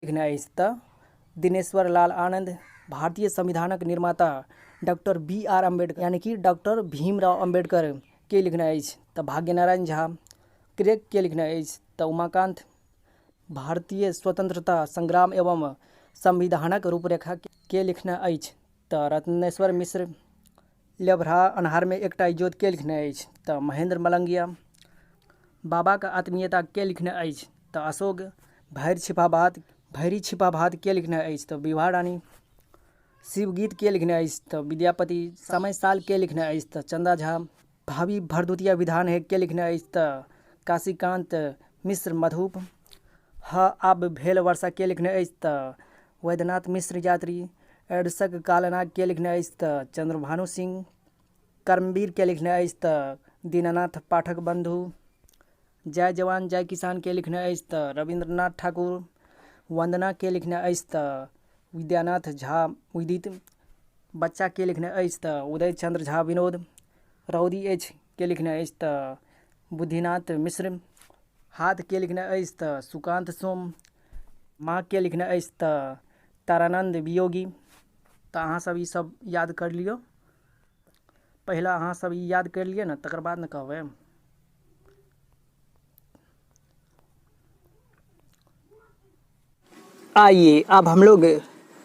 लिखना अछि तऽ दिनेश्वर लाल आनंद, भारतीय संविधानक निर्माता डॉक्टर B.R. अम्बेडकर यानी कि डॉक्टर भीमराव अम्बेडकर के लिखना अछि तऽ भाग्यनारायण झा, क्रेग के लिखना अछि तऽ उमाकांत, भारतीय स्वतंत्रता संग्राम एवं संविधानक रूपरेखा के लिखना अछि तऽ रत्नेश्वर मिश्र, लेभरा अन्हार में एकटा इजोत के लिखना अछि तऽ महेंद्र मलंगिया, बाबा का आत्मीयता के लिखना अछि तऽ अशोक, भैरी छिपा भात के लिखना अछि तऽ विभा रानी, शिवगीत के लिखना अछि तऽ विद्यापति, समय साल के लिखना अछि तऽ चंदा झा, भावी भरदुतिया विधान है के लिखना अछि तऽ काशीकांत मिश्र मधुप, अब भेल वर्षा के लिखना अछि तऽ वैद्यनाथ मिश्र यात्री, एडसक कालनाग के लिखना अछि तऽ चंद्रभानु सिंह, कर्मवीर के लिखना अछि तऽ दीनानाथ पाठक बंधु, जय जवान जय किसान के लिखना अछि तऽ रविंद्रनाथ ठाकुर, वंदना के लिखना अछि तऽ विद्यानाथ झा उदित, बच्चा के लिखना अछि तऽ उदय चंद्र झा विनोद, रौदी एच के लिखना अछि तऽ बुद्धिनाथ मिश्र, हाथ के लिखना अछि तऽ सुकांत सोम, माँ के लिखना अछि तऽ तारानंद वियोगी। तऽ अहाँ सब ई सब याद कर लियो। पहला अहाँ सब ई याद कर लिए ना, तकर बाद न कहबै। आइए अब हम लोग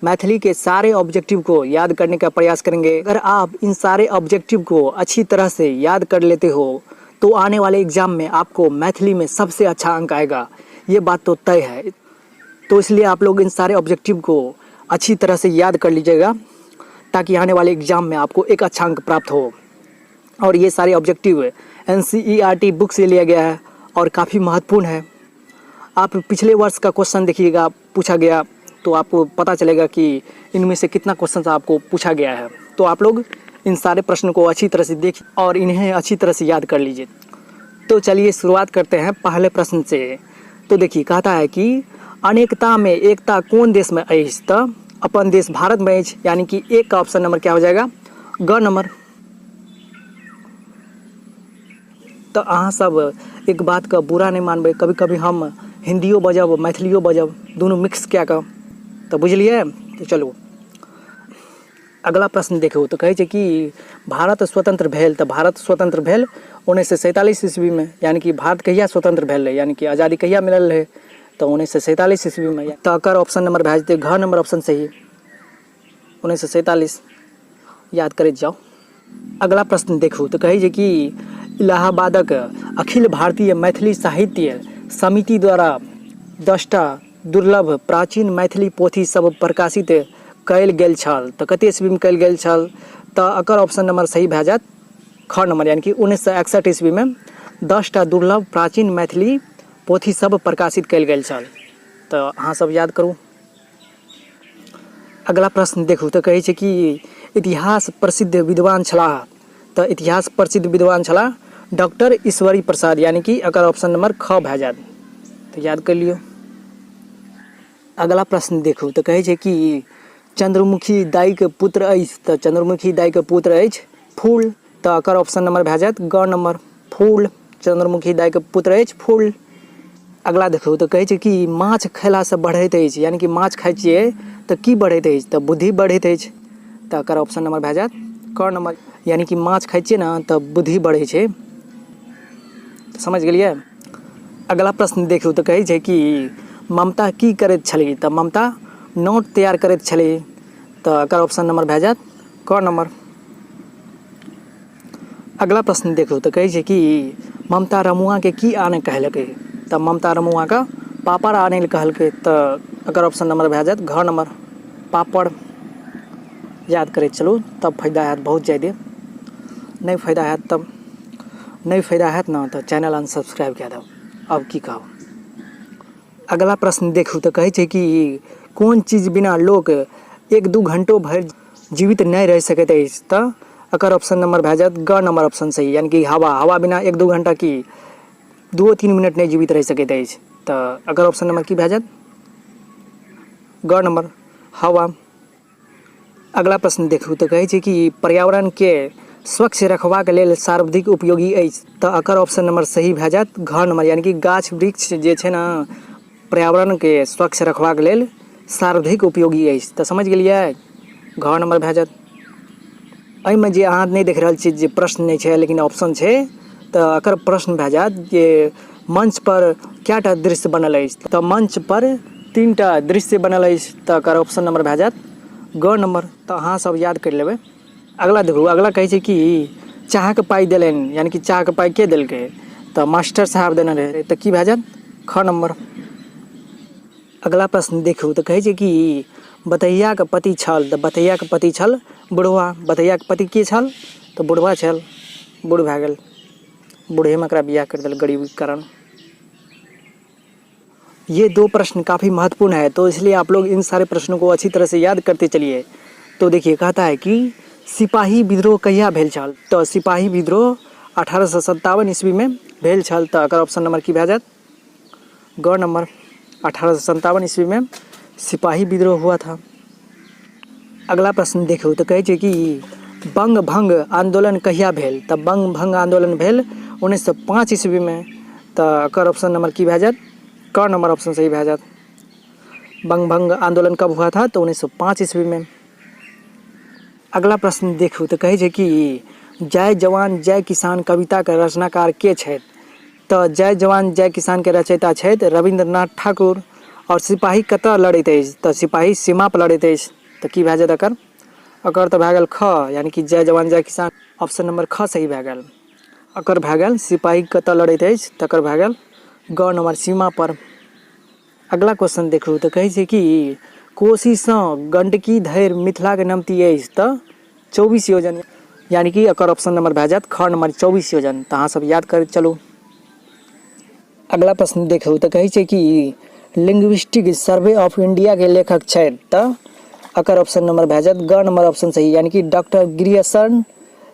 मैथिली के सारे ऑब्जेक्टिव को याद करने का प्रयास करेंगे। अगर आप इन सारे ऑब्जेक्टिव को अच्छी तरह से याद कर लेते हो तो आने वाले एग्जाम में आपको मैथिली में सबसे अच्छा अंक आएगा, ये बात तो तय है। तो इसलिए आप लोग इन सारे ऑब्जेक्टिव को अच्छी तरह से याद कर लीजिएगा ताकि आने वाले एग्जाम में आपको एक अच्छा अंक प्राप्त हो। और ये सारे ऑब्जेक्टिव NCERT बुक से लिया गया है और काफ़ी महत्वपूर्ण है। आप पिछले वर्ष का क्वेश्चन देखिएगा, पूछा गया तो आपको पता चलेगा कि इनमें से कितना क्वेश्चन आपको पूछा गया है। तो आप लोग इन सारे प्रश्न को अच्छी तरह से देखिए और इन्हें अच्छी तरह से याद कर लीजिए। तो चलिए शुरुआत करते हैं पहले प्रश्न से। तो देखिए कहता है कि अनेकता में एकता कौन देश में अछि तो अपन देश भारत में अछि, यानी कि एक का ऑप्शन नंबर क्या हो जाएगा, ग नंबर। तो अहाँ सब एक बात का बुरा नहीं मानबे, कभी कभी हम हिंदियो बजब मैथिलियो बजब दोनों मिक्स क्या का, तो बुझलिए। तो चलो अगला प्रश्न देखो। तो कहे कि भारत स्वतंत्र भेल, तो भारत स्वतंत्र भेल 1947 ईस्वी में, यानी कि भारत कहिया स्वतंत्र भेल रहे, यानी कि आज़ादी कहिया मिलल रहे, तो 1947 ईस्वी में। तो अकर ऑप्शन नंबर भेज दे, घ नंबर ऑप्शन सही 1947 याद करे जाओ। अगला प्रश्न देखो। तो कहे कि इलाहाबादक अखिल भारतीय मैथिली साहित्य समिति द्वारा 10टा दुर्लभ प्राचीन मैथिली पोथी सब प्रकाशित कयल गेल छल, तो कते ईस्वी में कयल गेल छल, तो अकर ऑप्शन नंबर सही भए जात ख नंबर, यानी कि 1961 ईस्वी में 10टा दुर्लभ प्राचीन मैथिली पोथी सब प्रकाशित कयल गेल छल। तो अहाँ सब याद करू। अगला प्रश्न देखू। तो कहे कि इतिहास प्रसिद्ध विद्वान छलाह, तो इतिहास प्रसिद्ध विद्वान छलाह डॉक्टर ईश्वरी प्रसाद, यानी कि अकर ऑप्शन नंबर ख भए जात, तो याद कर लियो। अगला प्रश्न देखू। तो कहे कि चंद्रमुखी दाई के पुत्र अछि, तो चंद्रमुखी दाई के पुत्र अछि फूल, तो अकर ऑप्शन नंबर भए जात ग नंबर, फूल। चंद्रमुखी दाई के पुत्र अछि फूल। अगला देखू। तो कहे कि माछ खैला से बढ़ैत अछि, यानी कि माछ खाइ छियै तो की बढ़ैत अछि, तो बुद्धि बढ़ैत अछि, तो अकर ऑप्शन नंबर भए जात क नंबर, यानी कि माछ खाइ छियै ना तो बुद्धि बढ़ै छै, समझ गेलिए। अगला प्रश्न देखू। तो कहे कि ममता की करैत छली, तो ममता नोट तैयार करैत छली, तो अकर ऑप्शन नंबर भए जात क नंबर। अगला प्रश्न देखू। तो कहे कि ममता रमुआ के की आने कहलकै, तो ममता रमुआ का पापड़ आने कहलकै, तो अकर ऑप्शन नंबर भए जात घ नंबर, पापड़। याद करैत चलू तब फायदा हैत बहुत ज़्यादा, नहीं फायदा हैत तब नहीं फायदा हैत ना तो चैनल अनसब्सक्राइब कए दो। अब की कहू। अगला प्रश्न देखू। तो कहे कि कौन चीज़ बिना लोग 1-2 घंटों भर जीवित नहीं रह सकते अछि, तो अकर ऑप्शन नंबर भए जात ग नंबर ऑप्शन सही, यानी कि हवा। हवा बिना 1-2 घंटा की 2-3 मिनट नहीं जीवित रह सकते अछि, तो अकर ऑप्शन नंबर की भए जात ग नंबर, हवा। अगला प्रश्न देखू। तो कहे कि पर्यावरण के स्वच्छ रखबाक लेल सर्वाधिक उपयोगी अछि, तो अकर ऑप्शन नंबर सही भए जात घ नंबर, यानी कि गाछ वृक्ष जे छै ना पर्यावरण के स्वच्छ रखबाक लेल सर्वाधिक उपयोगी अछि। तऽ समझ गेलियै। घ नंबर भए जायत। एहिमे जे अहाँ नहीं देख रहल छी जे प्रश्न नहीं छै लेकिन ऑप्शन छै, तऽ एकर प्रश्न भए जायत जे मंच पर कएटा दृश्य बनल अछि। तऽ मंच पर 3टा दृश्य बनल अछि। तऽ एकर ऑप्शन नंबर भए जायत ग नंबर। तऽ अहाँ सब याद कर लेबै। अगला देखू, अगला कहै छै कि चाहके पाइ देलनि, यानी कि चाहके पाइ के देलकै? तऽ मास्टर साहब देने रहे। तऽ की भए जायत? ख नंबर। अगला प्रश्न देखू तऽ कहै छै कि बतैयाके पति छल। तऽ बतैयाके पति छल बुढ़वा। बतैयाके पति के छल? तऽ बुढ़वा छल। बूढ़ भए गेल, बूढ़ेमे एकरा बियाह कर देल गरीबी के कारण। ये 2 प्रश्न काफ़ी महत्वपूर्ण है, तो इसलिए आप लोग इन सारे प्रश्नों को अच्छी तरह से याद करते चलिए। तो देखिए, कहता है कि सिपाही विद्रोह कहिया भेल छल? तो सिपाही विद्रोह 1857 ईस्वी में भेल छल। तो एकर ऑप्शन नंबर की भए जायत? ग नंबर। 1857 ईस्वी में सिपाही विद्रोह हुआ था। अगला प्रश्न देखू तो कहै छै कि बंग भंग आंदोलन कहिया भेल? तऽ बंग भंग आंदोलन भेल 1905 ईस्वी में। तऽ एकर ऑप्शन नंबर की भए जायत? क नंबर ऑप्शन सही भए जायत। बंग भंग आंदोलन कब हुआ था? तो 1905 ईस्वी में। अगला प्रश्न देखू तो कहै छै कि जय जवान जय किसान कविता के रचनाकार के छथि? तऽ जय जवान जय किसान के रचयिता छथि रविंद्रनाथ ठाकुर। और सिपाही कतऽ लड़ैत अछि? तऽ सिपाही सीमा पर लड़ैत अछि। तऽ की भए जायत एकर? एकर तऽ भए गेल ख, यानी कि जय जवान जय किसान। ऑप्शन नंबर ख सही भए गेल। एकर भए गेल सिपाही कतऽ लड़ैत अछि। तकर भए गेल ग नंबर, सीमा पर। अगला क्वेश्चन देखू तऽ कहै छै कि कोशीसँ गंडकी धरि मिथिलाके नमती अछि। तऽ 24 योजन, यानी कि एकर ऑप्शन नंबर भए जायत ख नंबर, 24 योजन। तऽ अहाँ सब याद करैत चलू। अगला प्रश्न देखू तऽ कहै छै कि लिंग्विस्टिक सर्वे ऑफ इंडिया के लेखक छथि। तऽ एकर ऑप्शन नंबर भए जायत ग नंबर ऑप्शन सही, यानी कि doctor Grierson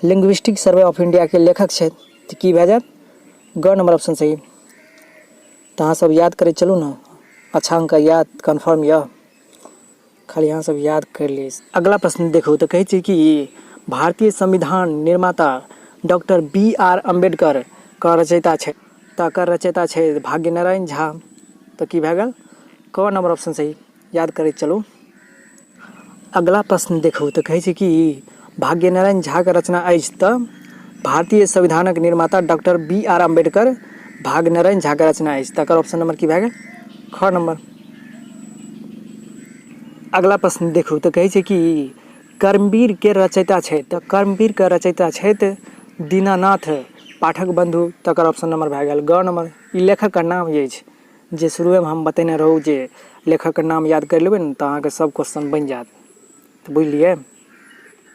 linguistic survey of India के लेखक छथि। तऽ की भए जायत? ग नंबर ऑप्शन सही। तऽ अहाँ सब याद करैत चलू ने। अच्छा अंक याद कन्फर्म यऽ, खाली अहाँ सब याद कर ली। अगला प्रश्न देखू तऽ कहै छै कि भारतीय संविधान निर्माता डॉक्टर B.R. अम्बेडकर का रचयिता छै। तऽ एकर रचयिता छै भाग्यनारायण झा। तऽ की भए गेल? क नंबर ऑप्शन सही, याद करैत चलू। अगला प्रश्न देखू तऽ कहै छै कि भाग्यनारायण झा के रचना अछि। तऽ भारतीय संविधानक निर्माता डॉक्टर B.R. अम्बेडकर भाग्यनारायण झा के रचना अछि। तकर ऑप्शन नंबर की भए गेल? ख नंबर। अगला प्रश्न देखू तऽ कहै छै कि कर्मवीर के रचयिता छै। तऽ कर्मवीर के रचयिता छथि दीनानाथ पाठक बंधु। तकर ऑप्शन नंबर भए गेल ग नंबर। ई लेखक के नाम अछि, जे शुरुएमे हम बतेने रहू जे लेखक के नाम याद कर लेबै ने तऽ अहाँके सब क्वेश्चन बनि जायत। तऽ बुझलियै।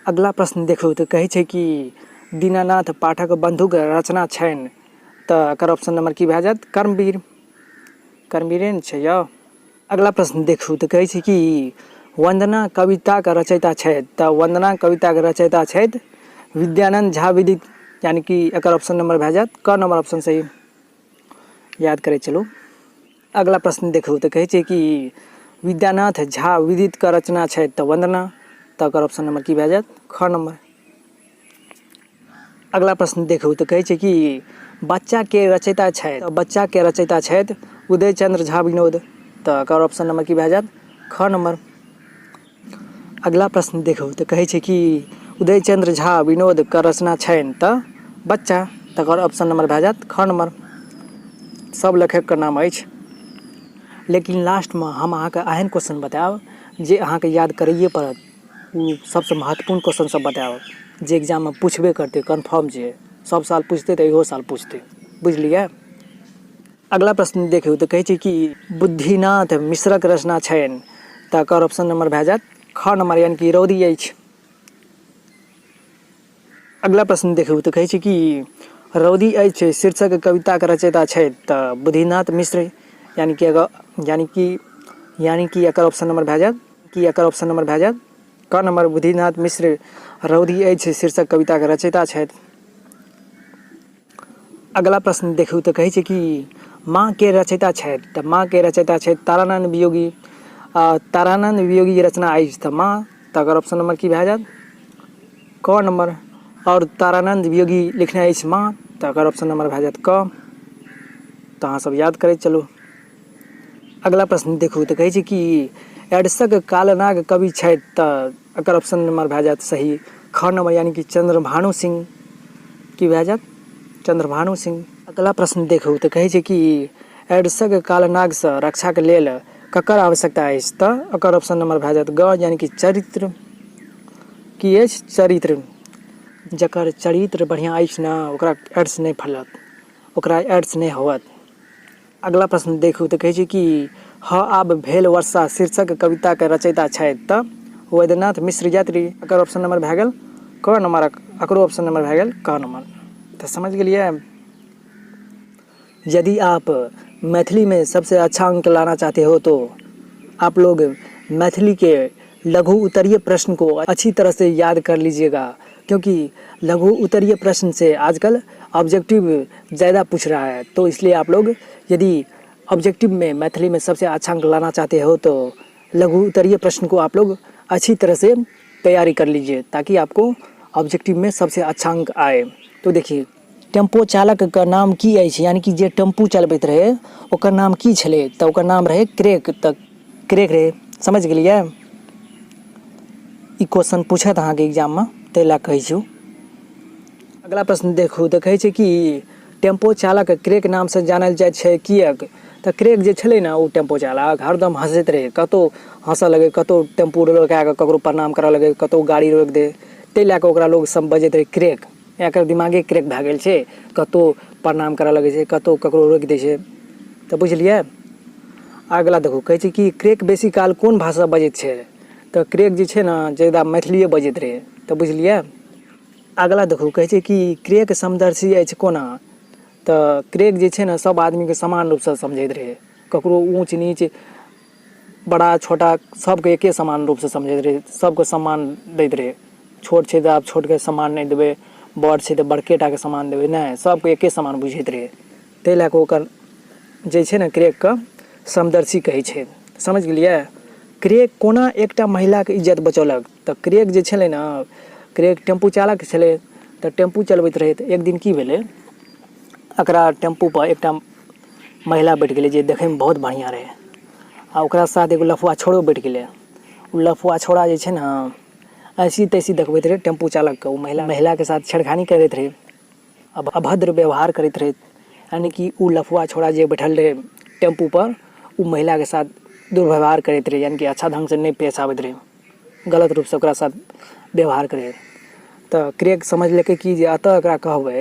अगला प्रश्न देखू तऽ कहै छै कि दीनानाथ पाठक बंधु के रचना छनि। तऽ एकर ऑप्शन नंबर की भए जायत? कर्मवीर। कर्मवीरे ने छै यौ। अगला प्रश्न देखू तऽ कहै छै कि वंदना कविता के रचयिता छथि। तऽ वंदना कविता के रचयिता छथि विद्यानंद झा विदित, यानी कि एकर ऑप्शन नंबर भए जायत क नंबर ऑप्शन सही, याद करैत चलू। अगला प्रश्न देखू तऽ कहै छै कि विद्यानाथ झा विदित के रचना छथि तऽ वंदना। तऽ एकर ऑप्शन नंबर की भए जायत? ख नंबर। अगला प्रश्न देखू तऽ कहै छै कि बच्चा के रचयिता छथि। तऽ बच्चा के रचयिता छथि उदय चंद्र झा विनोद। तऽ एकर ऑप्शन नंबर की भए जायत? ख नंबर। अगला प्रश्न देखू तऽ कहै छै कि उदय चंद्र झा विनोद के रचना छनि। तऽ बच्चा। तकर ऑप्शन नंबर भए जायत ख नंबर। सब लेखक के नाम अछि, लेकिन लास्टमे हम अहाँके एहन क्वेश्चन बतायब जे अहाँके याद करैए पड़त। ओ सबसँ महत्वपूर्ण क्वेश्चन सब बतायब जे एग्जाममे पूछबे करतै कन्फर्म छै। सब साल पूछतै तऽ इहो साल पूछतै, बुझलियै। अगला प्रश्न देखू तऽ कहै छै कि बुद्धिनाथ मिश्रक रचना छनि। तऽ एकर ऑप्शन नंबर भए जायत ख नंबर, यानी कि रौदी अछि। अगला प्रश्न देखू तऽ कहै छै कि रौदी अछि शीर्षक कविता के रचयिता छथि। तऽ बुद्धिनाथ मिश्र, यानी कि एकर ऑप्शन नंबर भए जायत क नंबर। बुद्धिनाथ मिश्र रौदी अछि शीर्षक कविता के रचयिता छथि। अगला प्रश्न देखू तऽ कहै छै कि माँ के रचयिता छथि। तऽ माँ के रचयिता छथि तारानंद वियोगी। तारानंद वियोगी के रचना अछि तऽ माँ। तऽ एकर ऑप्शन नंबर की भए जायत? क नंबर। और तारानंद वियोगी लिखने अछि माँ। तऽ एकर ऑप्शन नंबर भए जायत क। तऽ अहाँ सब याद करैत चलू। अगला प्रश्न देखू तऽ कहै छै कि एडसक कालनाग कवि छथि तऽ एकर ऑप्शन नंबर भए जायत सही ख नंबर यानी कि चंद्रभानु सिंह की भए जायत चंद्रभानु सिंह। अगला प्रश्न देखू तऽ कहै छै कि एडसक कालनागसँ रक्षाके लेल ककर आवश्यकता अछि तऽ एकर ऑप्शन नंबर भए जायत ग यानी कि चरित्र की अछि चरित्र। जकर चरित्र बढ़िआँ अछि ने ओकरा एड्स नहि फैलत ओकरा एड्स नहि होवत। अगला प्रश्न देखू तऽ कहै छै कि ह आब भेल वर्षा शीर्षक कविताके रचयिता छथि तऽ वैद्यनाथ मिश्र यात्री एकर ऑप्शन नंबर भए गेल क नंबर एकरो ऑप्शन नंबर भए गेल क नंबर। तो समझ गेलिए। यदि आप मैथिली में सबसे अच्छा अंक लाना चाहते हो तो आप लोग मैथिली के लघु उत्तरीय प्रश्न को अच्छी तरह से याद कर लीजिएगा, क्योंकि लघु उत्तरीय प्रश्न से आजकल ऑब्जेक्टिव ज़्यादा पूछ रहा है। तो इसलिए आप लोग यदि ऑब्जेक्टिव में मैथिली में सबसे अच्छा अंक लाना चाहते हो तो लघु उत्तरीय प्रश्न को आप लोग अच्छी तरह से तैयारी कर लीजिए ताकि आपको ऑब्जेक्टिव में सबसे अच्छा अंक आए। तो देखिए टेम्पो चालक का नाम की अछि यानी कि जे टेम्पू चलबैत रहे ओकर नाम की छलै तऽ ओकर नाम रहे क्रेक। तऽ क्रेक रहे समझ गेलिए। ई क्वेश्चन पूछत अहाँके एग्जाम में ताहि लए कहै छी। अगला प्रश्न देखू तऽ कहै छै कि टेम्पो चालक क्रेक नाम से जानल जाइत छै किएक तऽ क्रेक जे छलै ने ओ टेम्पो चालक हरदम हंसैत रहे, कतौ हंसऽ लगे, कतौ टेम्पू रोका कऽ ककरो प्रणाम करऽ लगे, कतौ गाड़ी रोकि दे, ताहि लए कऽ ओकरा लोग सब बजैत रहे क्रेक। एकर दिमागे क्रेक भए गेल छै, कतौ प्रणाम करऽ लगे छै, कतौ ककरो रोकि दै छै। तऽ बुझलिए। अगला देखू कहै छै कि क्रेक बेसी काल कोन भाषा बजैत छै तऽ क्रेक जे छै ने ज्यादा मैथिलीए बजैत रहे। तऽ बुझलिए। अगला देखू कहै छै कि क्रेक समदर्शी अछि कोना तऽ क्रेक जे छै ने सब आदमीके समान रूपसँ समझैत रहे, ककरो ऊँच नीच बड़ा छोटा सबके एके समान रूपसँ समझैत रहे, सबके सम्मान दैत रहे। छोट छै तऽ आब छोटके सम्मान नहि देबै, बड़ छै तऽ बड़के टाके सम्मान देबै, नहि सबके एके समान बुझैत रहे। ताहि लए कऽ ओकर जे छै ने क्रेकके समदर्शी कहै छै। समझ गेलिए। क्रेक कोना एकटा महिलाके इज्जत बचौलक तऽ क्रेक जे छलै ने क्रेक टेम्पू चालक छलै तऽ टेम्पू चलबैत रहै। तऽ एक दिन की भेलै एकरा टेम्पूपर एकटा महिला बैठ गेलै जे देखैमे बहुत बढ़िआँ रहै आ ओकरा साथ एगो लफुआ छोड़ो बैठ गेलै। ओ लफुआ छोड़ा जे छै ने ऐसी तैसी देखबैत रहे टेम्पू चालकके, ओ महिलाके साथ छेड़खानी करैत रहे, अभद्र व्यवहार करैत रहे। यानी कि ओ लफुआ छोड़ा जे बैठल रहे टेम्पू पर ओ महिलाके साथ दुर्व्यवहार करैत रहे, यानी कि अच्छा ढङ्गसँ नहि पेश आबैत रहे, गलत रूपसँ ओकरा साथ व्यवहार करै। तऽ क्रेक समझलकै कि जे एतऽ एकरा कहबै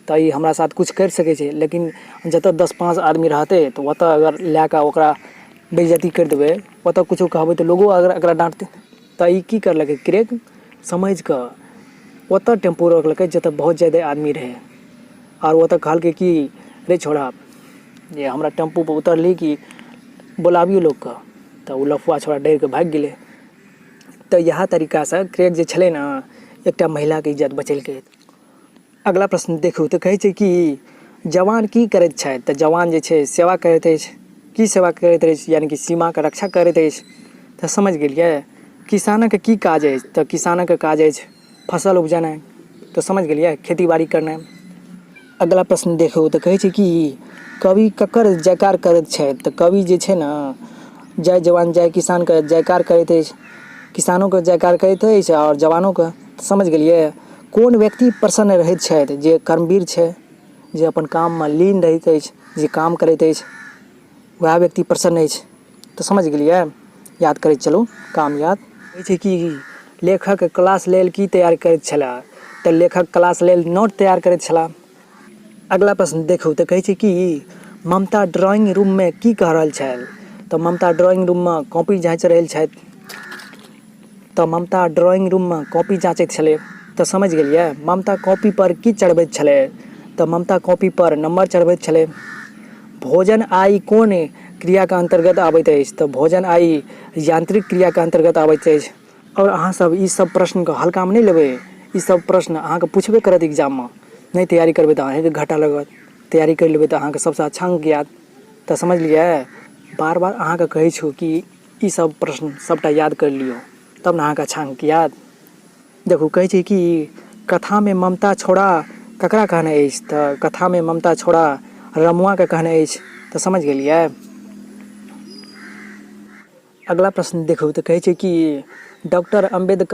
तऽ ई हमरा साथ किछु करि सकै छै, लेकिन जतऽ 10-5 आदमी रहतै तऽ ओतऽ अगर लए कऽ ओकरा बेइज्जती करि देबै, ओतऽ किछो कहबै तऽ लोगो अगर एकरा डाँटतै। तऽ ई की करलकै क्रेक समझि कऽ ओतऽ टेम्पू रोकलकै जतऽ बहुत ज्यादा आदमी रहै आओर ओतऽ कहलकै कि रे छौड़ा जे हमरा टेम्पूपर उतरली कि बोलाबियौ लोकके। तऽ ओ लफुआ छोड़ा डरि कऽ भागि गेलै। तऽ इएह तरीकासँ क्रेक जे छलै ने एकटा महिलाके इज्जत बचेलकै। अगला प्रश्न देखू तऽ कहै छै कि जवान की करैत छथि तऽ जवान जे छै सेवा करैत अछि। की सेवा करैत अछि यानी कि सीमाके रक्षा करैत अछि। तऽ समझ गेलिए। किसानक की काज अछि तऽ किसानक काज अछि फसल उपजेनाइ। तऽ समझ गेलिए, खेती बाड़ी करनाइ। अगला प्रश्न देखू तऽ कहै छै कि कवि ककर जयकार करैत छथि तऽ कवि जे छै ने जय जवान जय किसानके जयकार करैत अछि, किसानोके जयकार करैत अछि आओर जवानोके। समझ गेलिए। कोन व्यक्ति प्रसन्न रहैत छथि जे कर्मवीर छै, जे अपन काममे लीन रहैत अछि, जे काम करैत अछि, वएह व्यक्ति प्रसन्न अछि। तऽ समझ गेलिए। याद करैत चलू काम याद। कहै छै कि लेखक क्लास लेल की तैयार करैत छलाह तऽ लेखक क्लास लेल नोट तैयार करैत छलाह। अगला प्रश्न देखू तऽ कहै छै कि ममता ड्राइंग रूममे की कऽ रहल छल तऽ ममता ड्राइंग रूममे कॉपी जाँचि रहल छथि। तऽ ममता ड्राइंग रूममे कॉपी जाँचैत छलै। तऽ समझ गेलिए। ममता कॉपी पर की चढ़बैत छलै तऽ ममता कॉपी पर नंबर चढ़बैत छलै। भोजन आइ कोन क्रियाके अन्तर्गत आबैत अछि तऽ भोजन आइ यांत्रिक क्रियाके अन्तर्गत आबैत अछि। आओर अहाँसब ई सब प्रश्नके हल्कामे नहि लेबै। ई सब प्रश्न अहाँके पूछबे करत एग्जाममे, नहीं तैयारी करबै तऽ अहीँके घाटा लागत, तैयारी कर लेबै तऽ अहाँके सबसँ अच्छा अंक आयत। तऽ समझलिए। बार बार अहाँके कहै छी कि ई सब प्रश्न सबटा याद करि लियौ तब ने अहाँके अच्छा अंक आयत। देखू कहै छै कि कथामे ममता छौड़ा ककरा कहने अछि तऽ कथामे ममता छौड़ा रमुआके कहने अछि। तऽ समझ गेलिए। अगला प्रश्न देखो तो कहे छै कि डॉक्टर अम्बेडकर